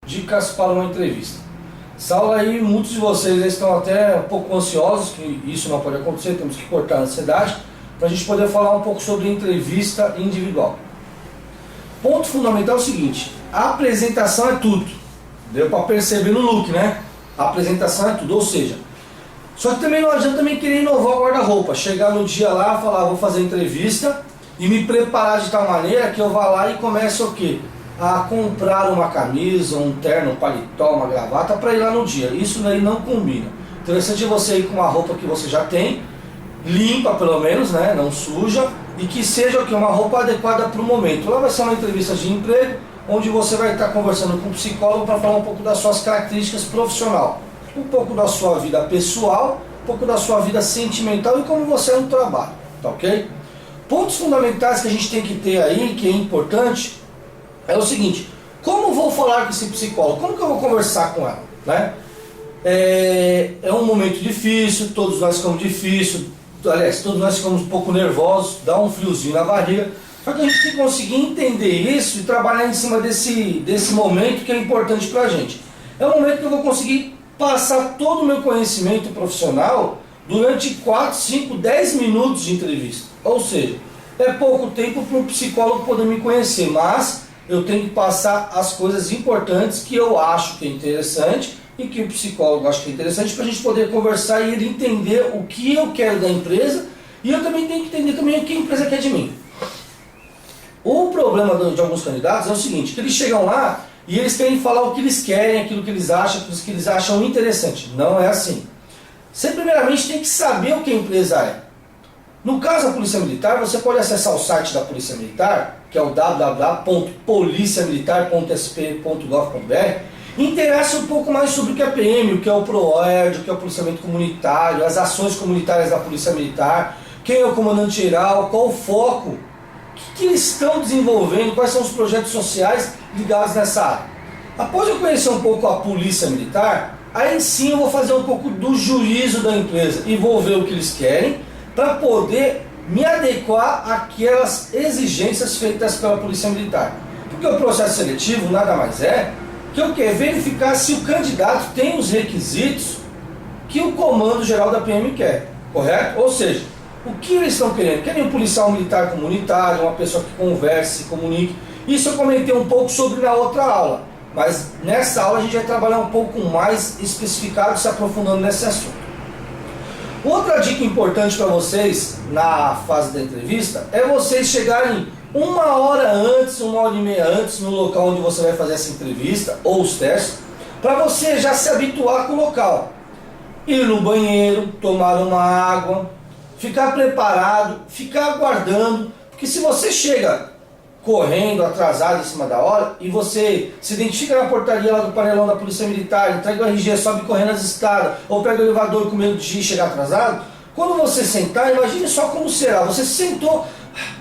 dicas para uma entrevista. Essa aula aí, muitos de vocês estão até um pouco ansiosos, que isso não pode acontecer, temos que cortar a ansiedade, para a gente poder falar um pouco sobre entrevista individual. Ponto fundamental é o seguinte: a apresentação é tudo. Deu para perceber no look, né? A apresentação é tudo, ou seja, só que também não adianta também querer inovar o guarda-roupa, chegar no dia lá, falar, vou fazer entrevista e me preparar de tal maneira que eu vá lá e comece o quê? A comprar uma camisa, um terno, um paletó, uma gravata para ir lá no dia. Isso daí não combina. Interessante é você ir com uma roupa que você já tem, limpa pelo menos, né? Não suja, e que seja o quê? Uma roupa adequada para o momento. Lá vai ser uma entrevista de emprego, onde você vai estar conversando com um psicólogo para falar um pouco das suas características profissionais, um pouco da sua vida pessoal, um pouco da sua vida sentimental e como você é no trabalho, tá ok? Pontos fundamentais que a gente tem que ter aí, que é importante, é o seguinte: como vou falar com esse psicólogo? Como que eu vou conversar com ela? Né? É um momento difícil, todos nós ficamos difíceis, aliás, todos nós ficamos um pouco nervosos, dá um friozinho na barriga, só que a gente tem que conseguir entender isso e trabalhar em cima desse momento que é importante pra gente. É o momento que eu vou conseguir passar todo o meu conhecimento profissional durante 4, 5, 10 minutos de entrevista. Ou seja, é pouco tempo para um psicólogo poder me conhecer, mas eu tenho que passar as coisas importantes que eu acho que é interessante e que o psicólogo acha que é interessante para a gente poder conversar e ele entender o que eu quero da empresa e eu também tenho que entender também o que a empresa quer de mim. O problema de alguns candidatos é o seguinte, que eles chegam lá e eles querem falar o que eles querem, aquilo que eles acham interessante. Não é assim. Você primeiramente tem que saber o que a empresa é. No caso da Polícia Militar, você pode acessar o site da Polícia Militar, que é o www.policiamilitar.sp.gov.br, e interesse um pouco mais sobre o que é PM, o que é o PROERD, o que é o policiamento comunitário, as ações comunitárias da Polícia Militar, quem é o comandante geral, qual o foco, o que eles estão desenvolvendo, quais são os projetos sociais ligados nessa área. Após eu conhecer um pouco a Polícia Militar, aí sim eu vou fazer um pouco do juízo da empresa e vou ver o que eles querem, para poder me adequar àquelas exigências feitas pela Polícia Militar. Porque o processo seletivo nada mais é que eu quero verificar se o candidato tem os requisitos que o Comando Geral da PM quer, correto? Ou seja, o que eles estão querendo? Querem um policial militar comunitário, uma pessoa que converse, se comunique. Isso eu comentei um pouco sobre na outra aula, mas nessa aula a gente vai trabalhar um pouco mais especificado, se aprofundando nesse assunto. Outra dica importante para vocês na fase da entrevista é vocês chegarem 1 hora antes, 1 hora e meia antes no local onde você vai fazer essa entrevista ou os testes, para você já se habituar com o local. Ir no banheiro, tomar uma água, ficar preparado, ficar aguardando, porque se você chega correndo, atrasado em cima da hora, e você se identifica na portaria lá do painelão da Polícia Militar, entrega o RG, sobe correndo as escadas, ou pega o elevador com medo de chegar atrasado, quando você sentar, imagine só como será. Você sentou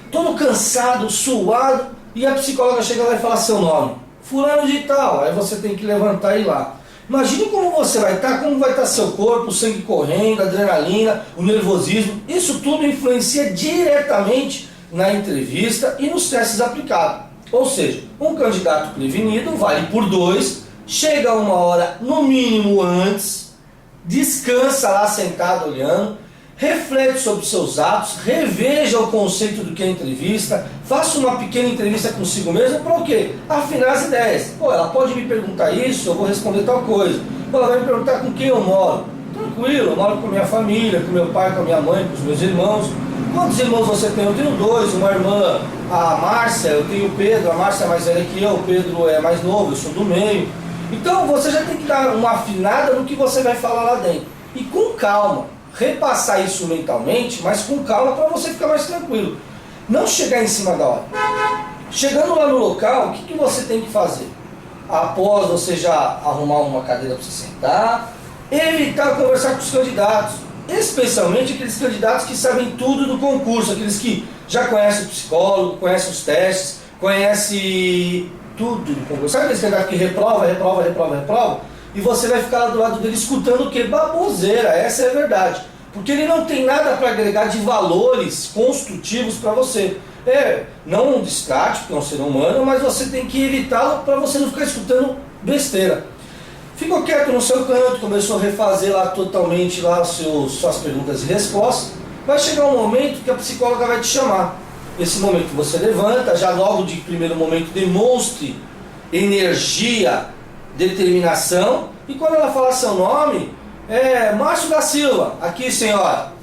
todo cansado, suado, e a psicóloga chega lá e fala seu nome, fulano de tal, aí você tem que levantar e ir lá. Imagine como você vai estar, como vai estar seu corpo, o sangue correndo, a adrenalina, o nervosismo, isso tudo influencia diretamente na entrevista e nos testes aplicados. Ou seja, um candidato prevenido vale por 2, chega 1 hora no mínimo antes, descansa lá sentado olhando, reflete sobre seus atos, reveja o conceito do que é entrevista, faça uma pequena entrevista consigo mesmo para o quê? Afinar as ideias. Pô, ela pode me perguntar isso, eu vou responder tal coisa. Pô, ela vai me perguntar com quem eu moro. Tranquilo, eu moro com minha família, com meu pai, com a minha mãe, com os meus irmãos. Quantos irmãos você tem? Eu tenho 2, uma irmã, a Márcia, eu tenho o Pedro, a Márcia é mais velha que eu, o Pedro é mais novo, eu sou do meio. Então você já tem que dar uma afinada no que você vai falar lá dentro. E com calma, repassar isso mentalmente, mas com calma para você ficar mais tranquilo. Não chegar em cima da hora. Chegando lá no local, o que você tem que fazer? Após você já arrumar uma cadeira para você sentar, evitar conversar com os candidatos. Especialmente aqueles candidatos que sabem tudo do concurso, aqueles que já conhecem o psicólogo, conhecem os testes, conhecem tudo do concurso. Sabe aqueles candidatos que reprova, e você vai ficar lá do lado dele escutando o que? Baboseira, essa é a verdade. Porque ele não tem nada para agregar de valores construtivos para você. Não um descarte, porque é um ser humano, mas você tem que evitá-lo para você não ficar escutando besteira. Ficou quieto no seu canto, começou a refazer lá totalmente lá suas perguntas e respostas. Vai chegar um momento que a psicóloga vai te chamar. Esse momento você levanta, já logo de primeiro momento demonstre energia, determinação. E quando ela falar seu nome, Márcio da Silva, aqui senhora.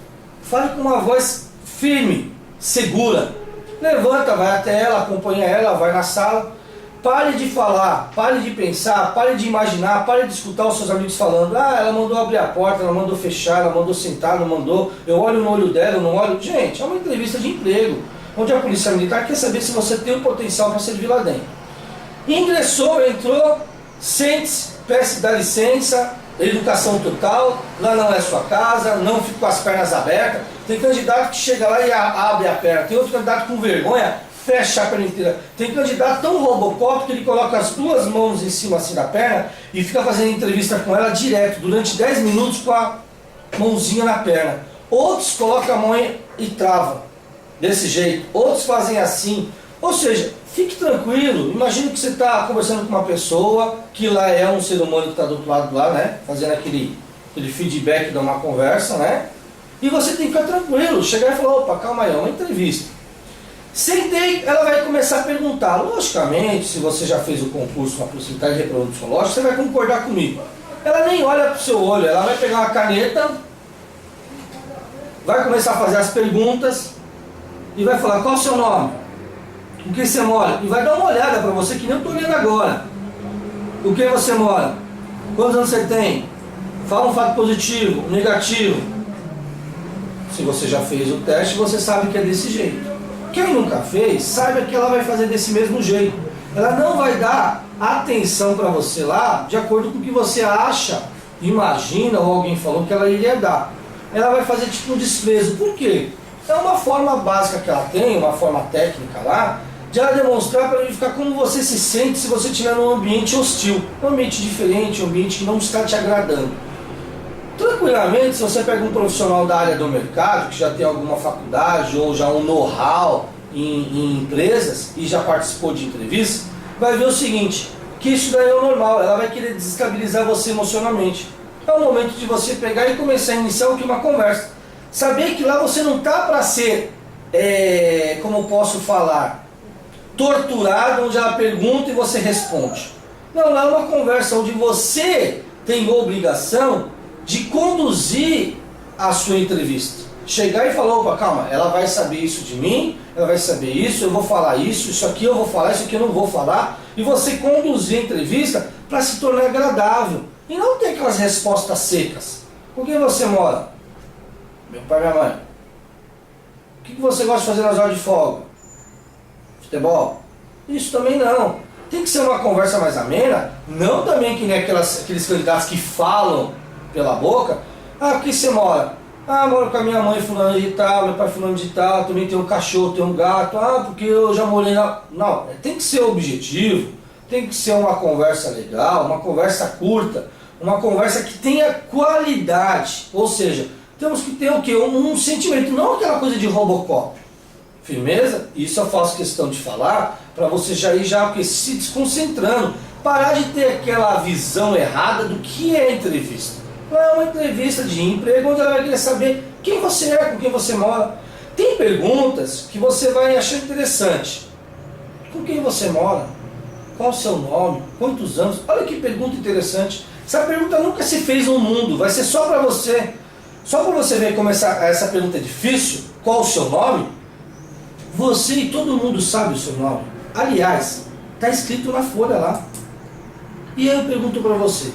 Fale com uma voz firme, segura. Levanta, vai até ela, acompanha ela, vai na sala. Pare de falar, pare de pensar, pare de imaginar, pare de escutar os seus amigos falando. Ah, ela mandou abrir a porta, ela mandou fechar, ela mandou sentar, não mandou. Eu olho no olho dela, eu não olho. Gente, é uma entrevista de emprego, onde a polícia militar quer saber se você tem o potencial para servir lá dentro. Ingressou, entrou, sente-se, peça, dá licença, educação total, lá não é sua casa, não fica com as pernas abertas. Tem candidato que chega lá e abre a perna, tem outro candidato com vergonha, fecha a perna inteira. Tem candidato tão robocop que ele coloca as duas mãos em cima assim da perna e fica fazendo entrevista com ela direto, durante 10 minutos com a mãozinha na perna. Outros colocam a mão e travam, desse jeito. Outros fazem assim. Ou seja, fique tranquilo. Imagina que você está conversando com uma pessoa, que lá é um ser humano que está do outro lado lá, né? Fazendo aquele feedback de uma conversa, né? E você tem que ficar tranquilo. Chegar e falar, opa, calma aí, é uma entrevista. Sentei, ela vai começar a perguntar. Logicamente, se você já fez o concurso com a Polícia Militar de Reprodução Lógica, você vai concordar comigo. Ela nem olha para o seu olho, ela vai pegar uma caneta, vai começar a fazer as perguntas e vai falar, qual é o seu nome? Com quem você mora? E vai dar uma olhada para você, que nem eu estou olhando agora. Com quem você mora? Quantos anos você tem? Fala um fato positivo, negativo. Se você já fez o teste, você sabe que é desse jeito. Quem nunca fez, saiba que ela vai fazer desse mesmo jeito. Ela não vai dar atenção para você lá de acordo com o que você acha, imagina ou alguém falou que ela iria dar. Ela vai fazer tipo um desprezo. Por quê? É uma forma básica que ela tem, uma forma técnica lá, de ela demonstrar para verificar como você se sente se você estiver num ambiente hostil, um ambiente diferente, um ambiente que não está te agradando. Tranquilamente, se você pega um profissional da área do mercado, que já tem alguma faculdade ou já um know-how em empresas e já participou de entrevistas, vai ver o seguinte, que isso daí é o normal, ela vai querer desestabilizar você emocionalmente. É o momento de você pegar e começar a iniciar uma conversa. Saber que lá você não está para ser, como eu posso falar, torturado, onde ela pergunta e você responde. Não, lá é uma conversa onde você tem obrigação de conduzir a sua entrevista. Chegar e falar, opa, calma, ela vai saber isso de mim, ela vai saber isso, eu vou falar isso aqui eu vou falar, isso aqui eu não vou falar. E você conduzir a entrevista para se tornar agradável. E não ter aquelas respostas secas. Com quem você mora? Meu pai e minha mãe. O que você gosta de fazer nas horas de folga? Futebol? Isso também não. Tem que ser uma conversa mais amena, não também que nem aqueles candidatos que falam pela boca. Ah, aqui você mora? Ah, moro com a minha mãe fulano de tal, meu pai fulano de tal, também tem um cachorro, tem um gato. Ah, porque eu já morei na... Não, tem que ser objetivo, tem que ser uma conversa legal, uma conversa curta, uma conversa que tenha qualidade. Ou seja, temos que ter o quê? Um sentimento, não aquela coisa de Robocop. Firmeza? Isso eu faço questão de falar para você já ir porque se desconcentrando, parar de ter aquela visão errada do que é entrevista. Não é uma entrevista de emprego onde ela vai querer saber quem você é, com quem você mora. Tem perguntas que você vai achar interessante. Com quem você mora? Qual o seu nome? Quantos anos? Olha que pergunta interessante. Essa pergunta nunca se fez no mundo, vai ser só para você. Só para você ver como essa pergunta é difícil. Qual o seu nome? Você e todo mundo sabe o seu nome. Aliás, está escrito na folha lá. E aí eu pergunto para você,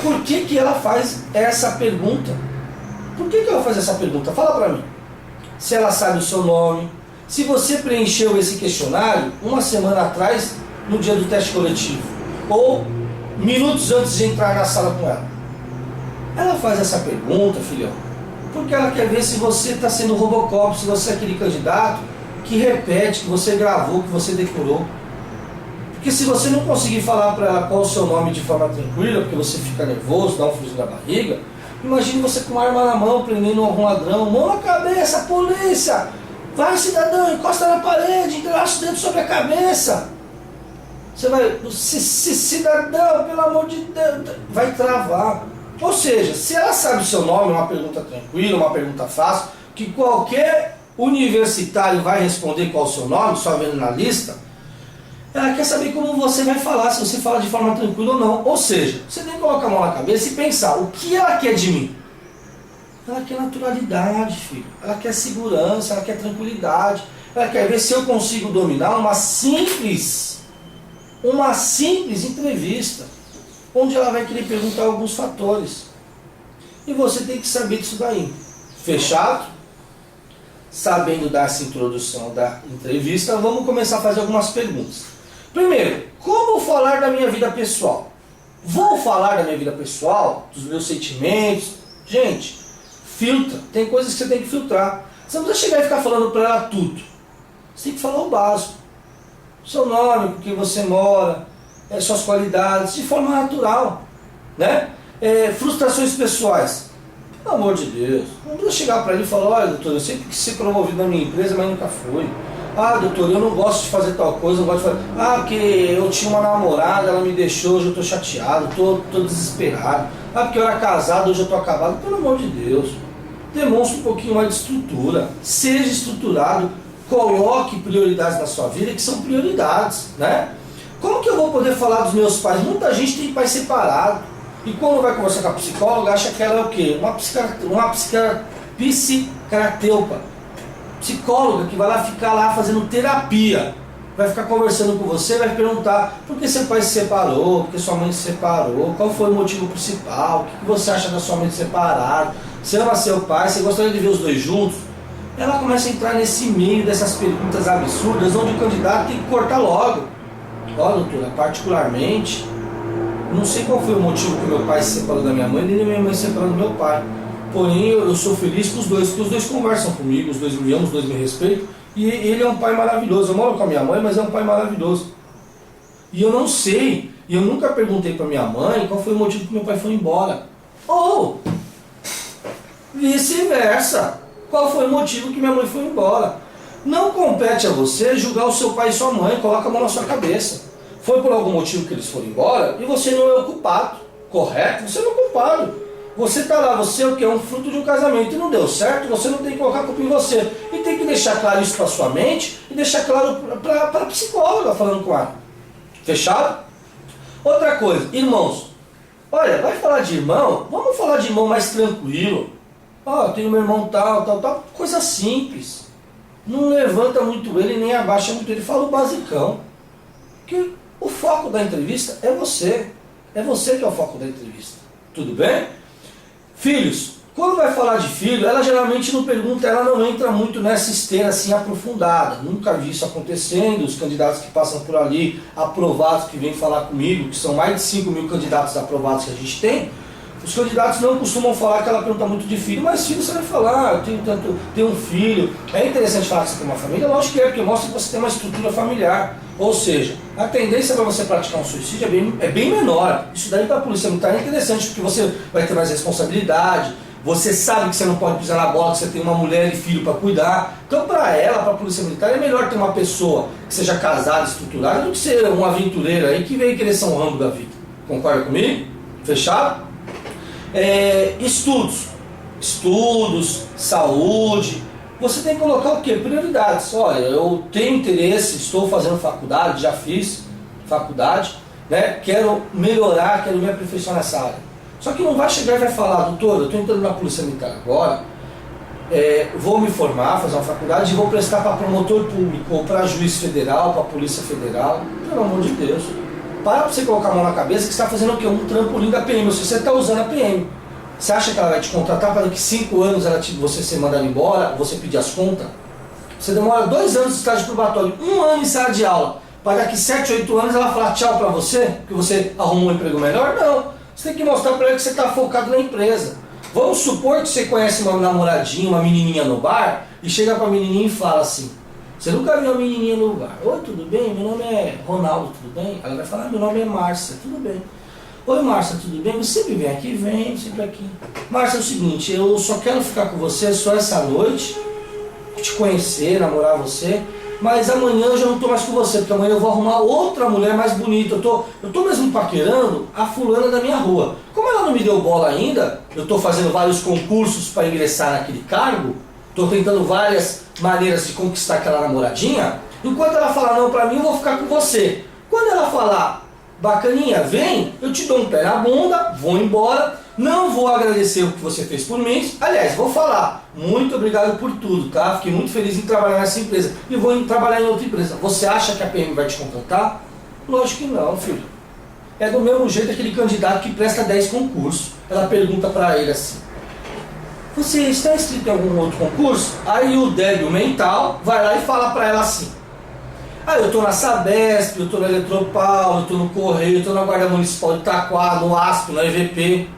por que ela faz essa pergunta? Por que ela faz essa pergunta? Fala para mim. Se ela sabe o seu nome, se você preencheu esse questionário uma semana atrás, no dia do teste coletivo, ou minutos antes de entrar na sala com ela. Ela faz essa pergunta, filhão, porque ela quer ver se você está sendo Robocop, se você é aquele candidato que repete, que você gravou, que você decorou. Porque se você não conseguir falar para ela qual é o seu nome de forma tranquila, porque você fica nervoso, dá um friozinho na barriga, imagine você com uma arma na mão, prendendo algum ladrão, mão na cabeça, polícia! Vai, cidadão, encosta na parede, entrelaça o dedo sobre a cabeça. Você vai, cidadão, pelo amor de Deus, vai travar. Ou seja, se ela sabe o seu nome, uma pergunta tranquila, uma pergunta fácil, que qualquer universitário vai responder qual é o seu nome, só vendo na lista, ela quer saber como você vai falar, se você fala de forma tranquila ou não. Ou seja, você tem que colocar a mão na cabeça e pensar, o que ela quer de mim? Ela quer naturalidade, filho. Ela quer segurança, ela quer tranquilidade. Ela quer ver se eu consigo dominar uma simples entrevista, onde ela vai querer perguntar alguns fatores. E você tem que saber disso daí. Fechado? Sabendo dar essa introdução da entrevista, vamos começar a fazer algumas perguntas. Primeiro, como falar da minha vida pessoal? Vou falar da minha vida pessoal, dos meus sentimentos. Gente, filtra. Tem coisas que você tem que filtrar. Você não precisa chegar e ficar falando para ela tudo. Você tem que falar o básico. Seu nome, com quem você mora, suas qualidades, de forma natural. Né? Frustrações pessoais. Pelo amor de Deus. Não precisa chegar para ele e falar, olha, doutor, eu sempre quis ser promovido na minha empresa, mas nunca fui. Ah, doutor, eu não gosto de fazer tal coisa, não gosto de fazer... Ah, porque eu tinha uma namorada, ela me deixou, hoje eu estou chateado, estou desesperado. Ah, porque eu era casado, hoje eu estou acabado. Pelo amor de Deus. Demonstre um pouquinho mais de estrutura. Seja estruturado. Coloque prioridades na sua vida que são prioridades, né? Como que eu vou poder falar dos meus pais? Muita gente tem pai separado. E quando vai conversar com a psicóloga, acha que ela é o quê? Uma psicoterapeuta. Psicóloga que vai lá ficar lá fazendo terapia. Vai ficar conversando com você, vai perguntar por que seu pai se separou, por que sua mãe se separou, qual foi o motivo principal, o que você acha da sua mãe separada, você ama seu pai, você gostaria de ver os dois juntos? Ela começa a entrar nesse meio dessas perguntas absurdas, onde o candidato tem que cortar logo. Ó, doutora, particularmente, não sei qual foi o motivo que meu pai se separou da minha mãe, nem minha mãe se separou do meu pai. Porém, eu sou feliz com os dois, porque os dois conversam comigo, os dois me amam, os dois me respeitam, e ele é um pai maravilhoso. Eu moro com a minha mãe, mas é um pai maravilhoso. E eu não sei, e eu nunca perguntei para minha mãe qual foi o motivo que meu pai foi embora. Ou, vice-versa. Qual foi o motivo que minha mãe foi embora? Não compete a você julgar o seu pai e sua mãe, coloca a mão na sua cabeça. Foi por algum motivo que eles foram embora e você não é o culpado, correto? Você não é o culpado. Você está lá, você é o que? É um fruto de um casamento e não deu certo, você não tem que colocar a culpa em você. E tem que deixar claro isso para sua mente e deixar claro para a psicóloga falando com ela. Fechado? Outra coisa, irmãos. Olha, vai falar de irmão? Vamos falar de irmão mais tranquilo. Ó, eu tenho meu irmão tal, coisa simples. Não levanta muito ele, nem abaixa muito ele, fala o basicão. Porque o foco da entrevista é você. É você que é o foco da entrevista. Tudo bem? Filhos, quando vai falar de filho, ela geralmente não pergunta, ela não entra muito nessa esteira assim aprofundada. Nunca vi isso acontecendo. Os candidatos que passam por ali, aprovados, que vêm falar comigo, que são mais de 5 mil candidatos aprovados que a gente tem, os candidatos não costumam falar que ela pergunta muito de filho, mas filho você vai falar, eu tenho um filho. É interessante falar que você tem uma família? Lógico que é, porque mostra que você tem uma estrutura familiar. Ou seja, a tendência para você praticar um suicídio é bem menor. Isso daí para a polícia militar é interessante, porque você vai ter mais responsabilidade, você sabe que você não pode pisar na bola, que você tem uma mulher e filho para cuidar. Então para ela, para a polícia militar, é melhor ter uma pessoa que seja casada, estruturada, do que ser um aventureiro aí que veio querer ser um Rambo da vida. Concorda comigo? Fechado? Estudos, saúde. Você tem que colocar o quê? Prioridades. Olha, eu tenho interesse, estou fazendo faculdade, já fiz faculdade, né? Quero melhorar, quero me aperfeiçoar nessa área. Só que não vai chegar e vai falar, doutor, eu estou entrando na Polícia Militar agora, vou me formar, fazer uma faculdade e vou prestar para promotor público, ou para juiz federal, para Polícia Federal. Pelo amor de Deus. Para você colocar a mão na cabeça que você está fazendo o quê? Um trampolim da PM. Se você está usando a PM, você acha que ela vai te contratar para daqui 5 anos você ser mandado embora, você pedir as contas? Você demora 2 anos de estágio probatório, 1 ano em sala de aula, para daqui 7, 8 anos ela falar tchau para você, porque você arrumou um emprego melhor? Não. Você tem que mostrar para ela que você está focado na empresa. Vamos supor que você conhece uma namoradinha, uma menininha no bar, e chega para a menininha e fala assim, você nunca viu uma menininha no bar? Oi, tudo bem? Meu nome é Ronaldo, tudo bem? Ela vai falar, meu nome é Márcia, tudo bem. Oi, Márcia, tudo bem? Você sempre vem aqui? Vem, sempre aqui. Márcia, é o seguinte, eu só quero ficar com você só essa noite, te conhecer, namorar você, mas amanhã eu já não tô mais com você, porque amanhã eu vou arrumar outra mulher mais bonita. Eu tô mesmo paquerando a fulana da minha rua. Como ela não me deu bola ainda, eu tô fazendo vários concursos para ingressar naquele cargo, tô tentando várias maneiras de conquistar aquela namoradinha. Enquanto ela falar não pra mim, eu vou ficar com você. Quando ela falar, bacaninha, vem, eu te dou um pé na bunda, vou embora, não vou agradecer o que você fez por mim. Aliás, vou falar, muito obrigado por tudo, tá? Fiquei muito feliz em trabalhar nessa empresa e vou trabalhar em outra empresa. Você acha que a PM vai te contratar? Lógico que não, filho. É do mesmo jeito aquele candidato que presta 10 concursos. Ela pergunta pra ele assim: você está inscrito em algum outro concurso? Aí o débil mental vai lá e fala pra ela assim: ah, eu tô na Sabesp, eu tô na Eletropaulo, eu tô no Correio, eu tô na Guarda Municipal de Itaquá, no ASP, no EVP.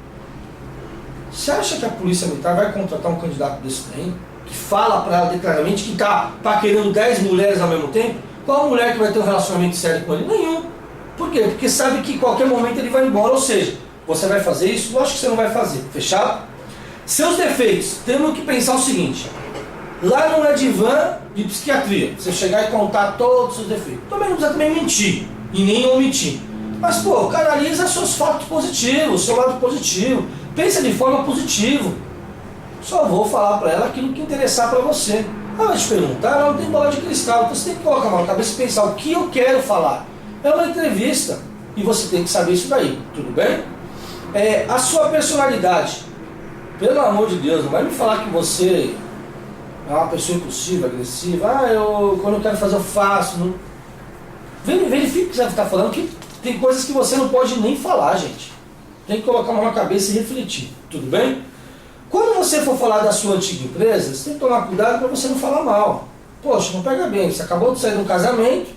Você acha que a Polícia Militar vai contratar um candidato desse daí? Que fala pra ela declaradamente que tá paquerando 10 mulheres ao mesmo tempo? Qual mulher que vai ter um relacionamento sério com ele? Nenhum. Por quê? Porque sabe que em qualquer momento ele vai embora. Ou seja, você vai fazer isso? Lógico que você não vai fazer. Fechado? Seus defeitos. Temos que pensar o seguinte: lá não é divã de psiquiatria, você chegar e contar todos os seus defeitos. Também não precisa também mentir e nem omitir. Mas, pô, canaliza seus fatos positivos, seu lado positivo. Pensa de forma positiva. Só vou falar pra ela aquilo que interessar pra você. Ela vai te perguntar, ela não tem bola de cristal. Então você tem que colocar a mão na cabeça e pensar o que eu quero falar. É uma entrevista e você tem que saber isso daí, tudo bem? A sua personalidade. Pelo amor de Deus, não vai me falar que você é uma pessoa impulsiva, agressiva. Quando eu quero fazer eu faço. Não... Verifique o que você está falando, que tem coisas que você não pode nem falar, gente. Tem que colocar a mão na cabeça e refletir, tudo bem? Quando você for falar da sua antiga empresa, você tem que tomar cuidado para você não falar mal. Poxa, não pega bem, você acabou de sair de um casamento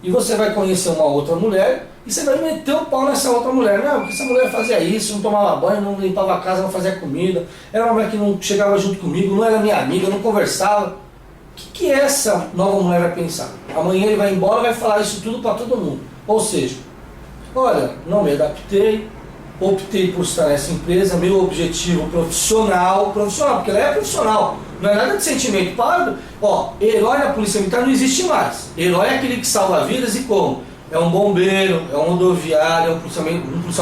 e você vai conhecer uma outra mulher e você vai meter o pau nessa outra mulher. Não, porque essa mulher fazia isso, não tomava banho, não limpava a casa, não fazia comida, era uma mulher que não chegava junto comigo, não era minha amiga, não conversava. O que essa nova mulher vai pensar? Amanhã ele vai embora e vai falar isso tudo para todo mundo. Ou seja, olha, não me adaptei, optei por estar nessa empresa, meu objetivo profissional, porque ela é profissional, não é nada de sentimento pardo. Herói na Polícia Militar não existe mais. Herói é aquele que salva vidas e como? É um bombeiro, é um rodoviário, é um policial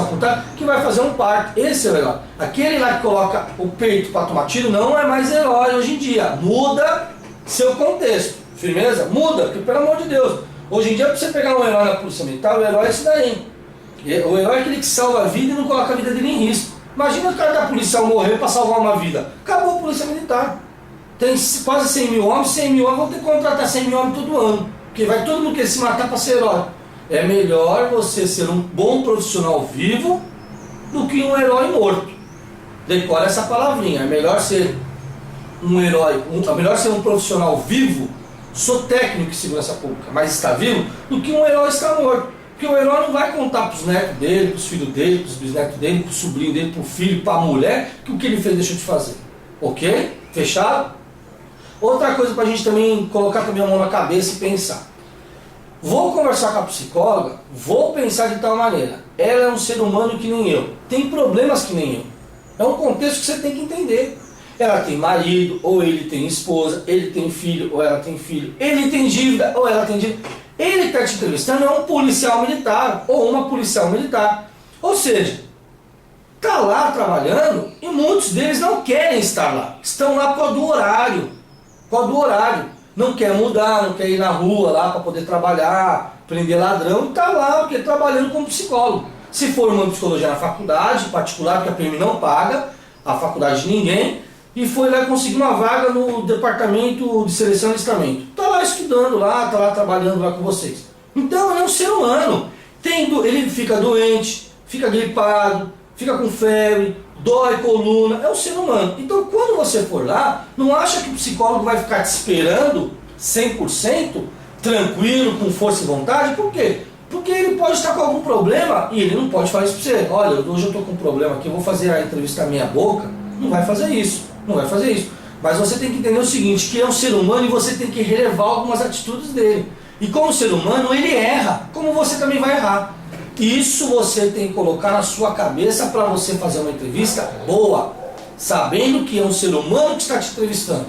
militar que vai fazer um parto. Esse é o herói. Aquele lá que coloca o peito para tomar tiro não é mais herói hoje em dia. Muda seu contexto. Firmeza? Muda, porque pelo amor de Deus. Hoje em dia, para você pegar um herói na Polícia Militar, o herói é esse daí. O herói é aquele que salva a vida e não coloca a vida dele em risco. Imagina o cara da policial morreu para salvar uma vida. Acabou a Polícia Militar. Tem quase 100 mil homens, 100 mil homens vão ter que contratar 100 mil homens todo ano. Porque vai todo mundo querer se matar para ser herói. É melhor você ser um bom profissional vivo do que um herói morto. Decora essa palavrinha. É melhor ser um herói, é melhor ser um profissional vivo. Sou técnico em segurança pública, mas está vivo, do que um herói estar morto. Porque o herói não vai contar para os netos dele, para os filhos dele, para os bisnetos dele, para o sobrinho dele, para o filho, para a mulher, que o que ele fez deixou de fazer. Ok? Fechado? Outra coisa para a gente também colocar também a mão na cabeça e pensar. Vou conversar com a psicóloga, vou pensar de tal maneira. Ela é um ser humano que nem eu, tem problemas que nem eu. É um contexto que você tem que entender. Ela tem marido, ou ele tem esposa, ele tem filho, ou ela tem filho, ele tem dívida, ou ela tem dívida. Ele que está te entrevistando é um policial militar, ou uma policial militar. Ou seja, está lá trabalhando e muitos deles não querem estar lá. Estão lá por causa do horário. Por causa do horário. Não quer mudar, não quer ir na rua lá para poder trabalhar, prender ladrão, e está lá porque trabalhando como psicólogo. Se for uma psicologia na faculdade, particular, que a PM não paga, a faculdade de ninguém, e foi lá conseguir uma vaga no departamento de seleção e alistamento. Está lá estudando lá, está lá trabalhando lá com vocês. Então é um ser humano. Ele fica doente, fica gripado, fica com febre, dói coluna, é um ser humano. Então quando você for lá, não acha que o psicólogo vai ficar te esperando 100%, tranquilo, com força e vontade. Por quê? Porque ele pode estar com algum problema e ele não pode falar isso para você. Olha, hoje eu estou com um problema aqui, eu vou fazer a entrevista na minha boca. Não vai fazer isso, não vai fazer isso. Mas você tem que entender o seguinte, que é um ser humano e você tem que relevar algumas atitudes dele. E como ser humano, ele erra, como você também vai errar. Isso você tem que colocar na sua cabeça para você fazer uma entrevista boa, sabendo que é um ser humano que está te entrevistando.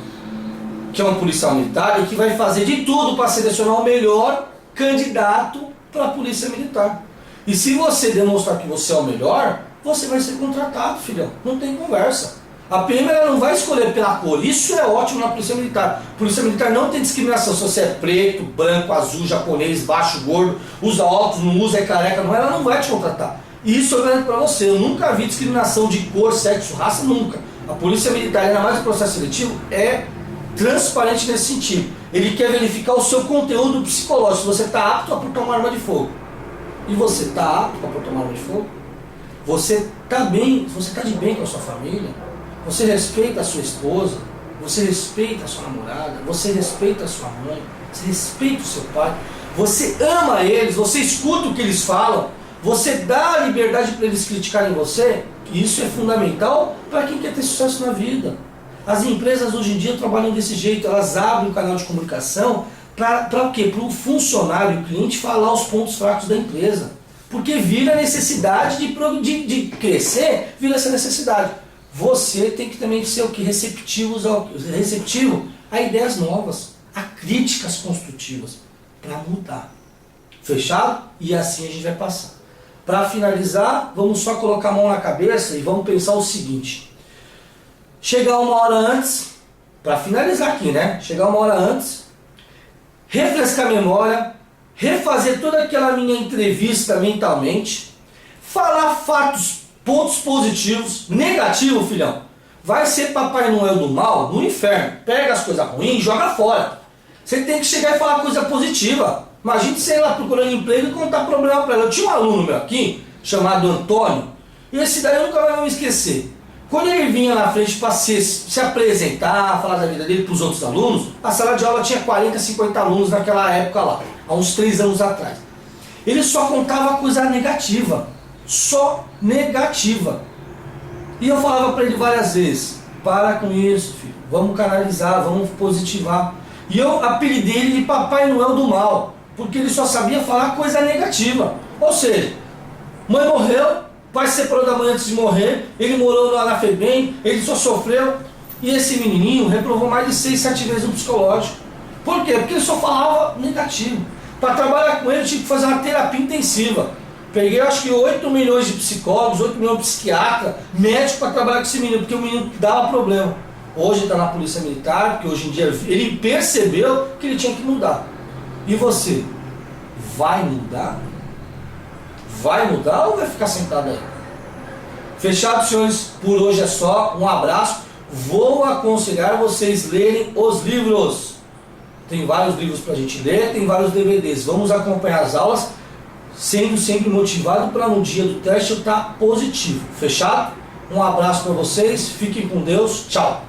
que é um policial militar e que vai fazer de tudo para selecionar o melhor candidato para a polícia militar. E se você demonstrar que você é o melhor, você vai ser contratado, filhão. Não tem conversa. A PM ela não vai escolher pela cor. Isso é ótimo na polícia militar. Polícia militar não tem discriminação. Se você é preto, branco, azul, japonês, baixo, gordo, usa óculos, não usa, é careca, não, ela não vai te contratar. Isso eu garanto para você. Eu nunca vi discriminação de cor, sexo, raça, nunca. A polícia militar, ainda mais o processo seletivo, é transparente nesse sentido. Ele quer verificar o seu conteúdo psicológico. Se você está apto a portar uma arma de fogo. E você está apto a portar uma arma de fogo? Você está bem, você está de bem com a sua família? Você respeita a sua esposa? Você respeita a sua namorada? Você respeita a sua mãe? Você respeita o seu pai? Você ama eles? Você escuta o que eles falam? Você dá a liberdade para eles criticarem você? Isso é fundamental para quem quer ter sucesso na vida. As empresas hoje em dia trabalham desse jeito, elas abrem um canal de comunicação para o quê? Para o funcionário, o cliente falar os pontos fracos da empresa. Porque vira a necessidade de crescer, vira essa necessidade. Você tem que também ser o que? Receptivo a ideias novas, a críticas construtivas, para mudar. Fechado? E assim a gente vai passar. Para finalizar, vamos só colocar a mão na cabeça e vamos pensar o seguinte. Chegar uma hora antes, para finalizar aqui, né? Chegar uma hora antes, refrescar a memória, refazer toda aquela minha entrevista mentalmente, falar fatos, pontos positivos, negativo, filhão. Vai ser Papai Noel do mal no inferno. Pega as coisas ruins e joga fora. Você tem que chegar e falar coisa positiva. Imagina você ir lá procurando emprego e contar problema para ela. Eu tinha um aluno meu aqui, chamado Antônio, e esse daí eu nunca vai me esquecer. Quando ele vinha na frente para se apresentar, falar da vida dele para os outros alunos, a sala de aula tinha 40, 50 alunos naquela época lá, há uns 3 anos atrás. Ele só contava coisa negativa, só negativa. E eu falava para ele várias vezes, para com isso, filho, vamos canalizar, vamos positivar. E eu apelidei ele de Papai Noel do mal, porque ele só sabia falar coisa negativa. Ou seja, mãe morreu, pai se separou da mãe antes de morrer, ele morou lá na FEBEM, ele só sofreu, e esse menininho reprovou mais de 6, 7 vezes no psicológico. Por quê? Porque ele só falava negativo. Para trabalhar com ele eu tive que fazer uma terapia intensiva. Peguei acho que 8 milhões de psicólogos, 8 milhões de psiquiatras, médicos para trabalhar com esse menino, porque o menino dava problema. Hoje está na polícia militar, porque hoje em dia ele percebeu que ele tinha que mudar. E você? Vai mudar? Vai mudar ou vai ficar sentado aí? Fechado, senhores, por hoje é só. Um abraço. Vou aconselhar vocês lerem os livros. Tem vários livros para a gente ler, tem vários DVDs. Vamos acompanhar as aulas, sendo sempre motivado para no dia do teste eu estar positivo. Fechado? Um abraço para vocês, fiquem com Deus, tchau.